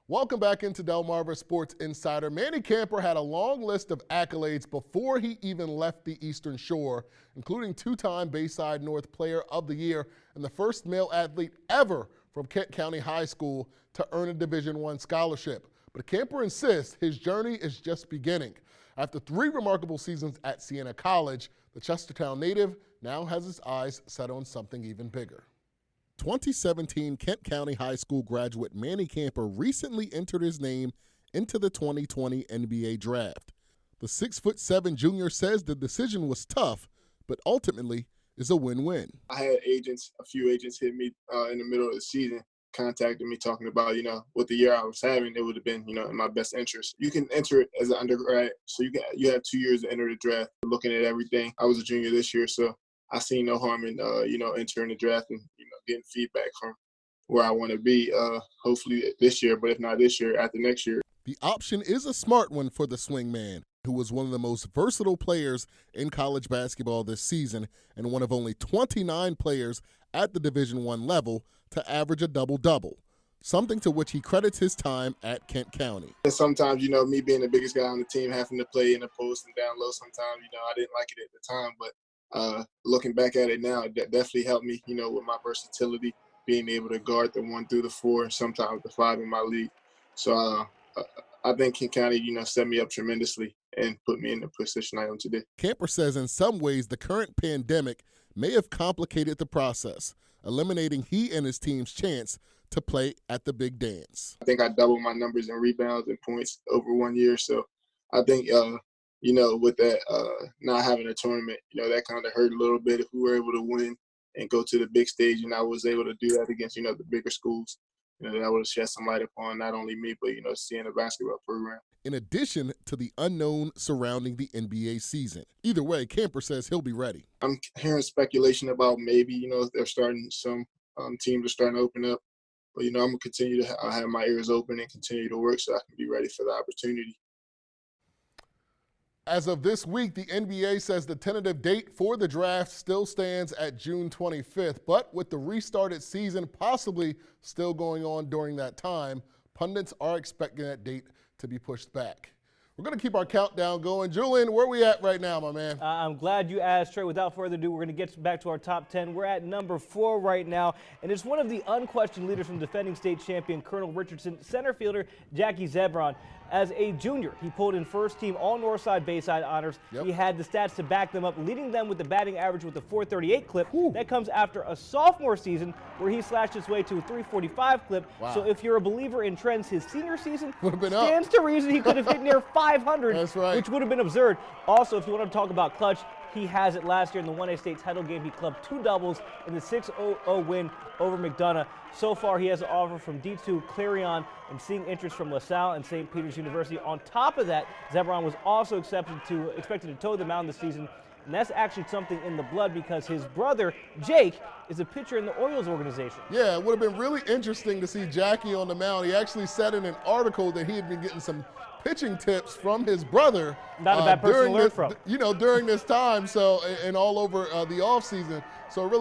Welcome back into Delmarva Sports Insider. Manny Camper had a long list of accolades before he even left the Eastern Shore, including two-time Bayside North Player of the Year and the first male athlete ever from Kent County High School to earn a Division I scholarship. But Camper insists his journey is just beginning. After 3 remarkable seasons at Siena College, the Chestertown native now has his eyes set on something even bigger. 2017 Kent County High School graduate Manny Camper recently entered his name into the 2020 NBA draft. The 6'7" junior says the decision was tough, but ultimately is a win-win. I had a few agents hit me in the middle of the season, contacted me talking about, with the year I was having, it would have been, in my best interest. You can enter it as an undergrad, so you have 2 years to enter the draft. Looking at everything, I was a junior this year, so I see no harm in, entering the draft and, getting feedback from where I want to be, hopefully this year, but if not this year, after next year. The option is a smart one for the swingman, who was one of the most versatile players in college basketball this season and one of only 29 players at the Division I level to average a double-double, something to which he credits his time at Kent County. And sometimes, me being the biggest guy on the team, having to play in the post and down low sometimes, I didn't like it at the time, but looking back at it now, it definitely helped me, with my versatility, being able to guard the 1 through the 4, and sometimes the 5 in my league. So I think Kent County, set me up tremendously and put me in the position I am today. Camper says in some ways the current pandemic may have complicated the process, eliminating he and his team's chance to play at the big dance. I think I doubled my numbers in rebounds and points over 1 year, so I think with that not having a tournament, that kind of hurt a little bit. If we were able to win and go to the big stage and I was able to do that against, the bigger schools, that would have shed some light upon not only me, but, seeing the basketball program. In addition to the unknown surrounding the NBA season. Either way, Camper says he'll be ready. I'm hearing speculation about maybe, they're starting, some teams are starting to open up. But, I'm going to continue to have my ears open and continue to work so I can be ready for the opportunity. As of this week, the NBA says the tentative date for the draft still stands at June 25th, but with the restarted season possibly still going on during that time, pundits are expecting that date to be pushed back. We're going to keep our countdown going. Julian, where are we at right now, my man? I'm glad you asked, Trey. Without further ado, we're going to get back to our top 10. We're at number 4 right now, and it's one of the unquestioned leaders from defending state champion Colonel Richardson, center fielder Jackie Zevran. As a junior, he pulled in first-team All-Northside Bayside honors. Yep. He had the stats to back them up, leading them with the batting average with a .438 clip. Whew. That comes after a sophomore season where he slashed his way to a .345 clip. Wow. So if you're a believer in trends, his senior season been stands to reason he could have hit near 500, That's right. which would have been absurd. Also, if you want to talk about clutch, he has it last year in the 1A state title game. He clubbed 2 doubles in the 6-0 win over McDonough. So far, he has an offer from D2 Clarion and seeing interest from LaSalle and St. Peter's University. On top of that, Zevran was also expected to toe the mound this season. And that's actually something in the blood because his brother, Jake, is a pitcher in the Orioles organization. Yeah, it would have been really interesting to see Jackie on the mound. He actually said in an article that he had been getting some pitching tips from his brother. Not a bad person to learn from. During this time, so and all over the offseason. So it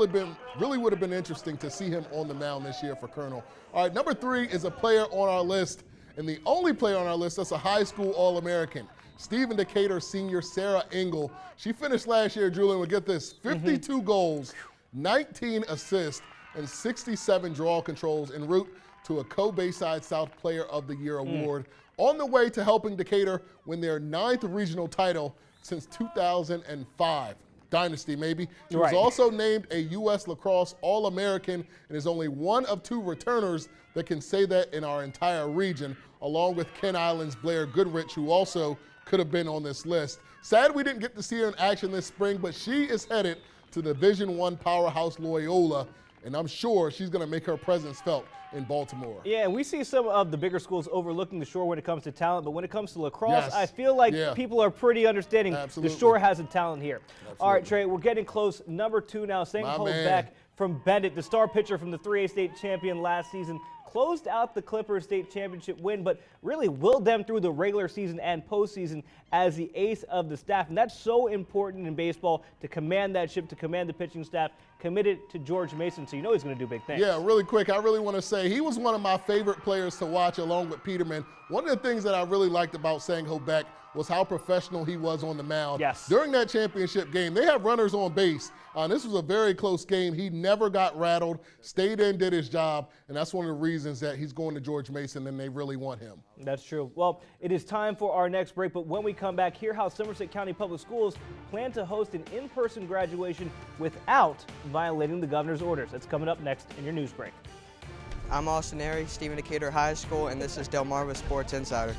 really would have been interesting to see him on the mound this year for Colonel. All right, number 3 is a player on our list, and the only player on our list that's a high school All-American. Stephen Decatur senior Sara Engel. She finished last year, Julian, we'll get this, 52 goals, 19 assists, and 67 draw controls en route to a Co-Bayside South Player of the Year award, on the way to helping Decatur win their 9th regional title since 2005. Dynasty, maybe. She was also named a U.S. Lacrosse All-American and is only one of 2 returners that can say that in our entire region, along with Kent Island's Blair Goodrich, who also could have been on this list. Sad we didn't get to see her in action this spring, but she is headed to Division I powerhouse Loyola, and I'm sure she's going to make her presence felt in Baltimore. Yeah, and we see some of the bigger schools overlooking the Shore when it comes to talent, but when it comes to lacrosse, I feel like people are pretty understanding the Shore has a talent here. Absolutely. All right, Trey, we're getting close. Number 2 now, same pose back from Bennett, the star pitcher from the 3A state champion last season, closed out the Clippers state championship win, but really willed them through the regular season and postseason as the ace of the staff. And that's so important in baseball, to command that ship, to command the pitching staff, committed to George Mason, so you know he's going to do big things. Yeah, really quick, I really want to say he was one of my favorite players to watch along with Peterman. One of the things that I really liked about Sang-Ho Baek was how professional he was on the mound. Yes. During that championship game, they have runners on base. This was a very close game. He never got rattled, stayed in, did his job, and that's one of the reasons that he's going to George Mason and they really want him. That's true. Well, it is time for our next break, but when we come back, hear how Somerset County Public Schools plan to host an in-person graduation without violating the governor's orders. That's coming up next in your news break. I'm Austin Airy, Stephen Decatur High School, and this is Delmarva Sports Insider.